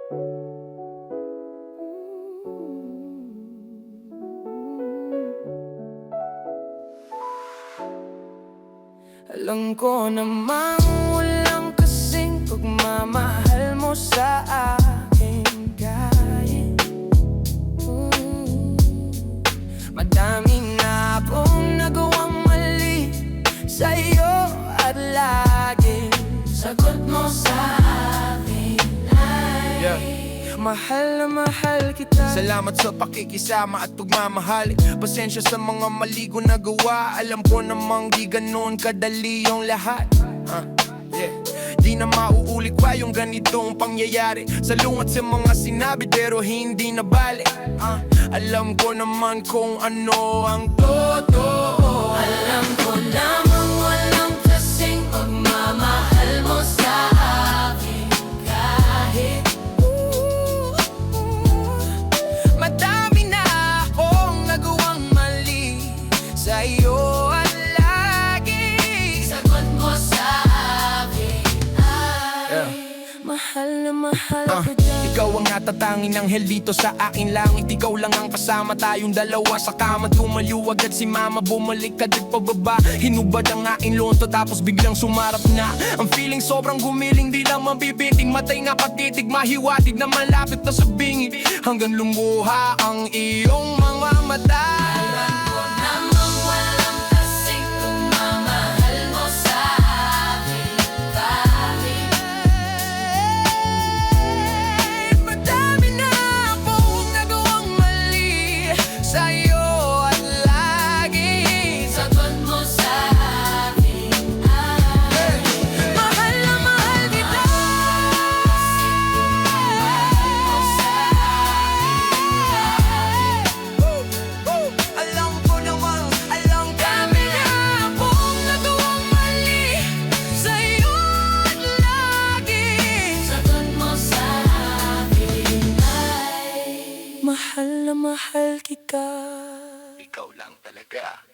Alam ko namang walang kasing pagmamahal mo sa akin kahit madami na akong nagawang mali sa'yo at laging sagot mo sa akin ay mahal na mahal kita. Salamat sa pakikisama at pagmamahal. Pasensya sa mga mali ko nagawa. Alam ko namang di ganon kadali yung lahat. Di na mauulit pa yung ganitong pangyayari. Salungat sa mga sinabi pero hindi na balik. Alam ko naman kung ano ang totoo. Alam ko namang walang kasing pagmamahal mo sa akin kahit madami na akong nagawang mali sa'yo at lagi sagot mo sa akin ay mahal na mahal kita. Ikaw ang natatanging anghel dito sa aking langit. Ikaw lang ang kasama tayong dalawa sa kama. Tumaliwag at si mama bumalik at pababa. Hinubad ang aking lonto tapos biglang sumarap na. Ang feeling sobrang gumiling, di lang mabibiting. Matay na patitig, mahiwatig na malapit na sa bingit. Hanggang lumuha ang iyong mga mata. Mahal na mahal kita. Ikaw lang talaga.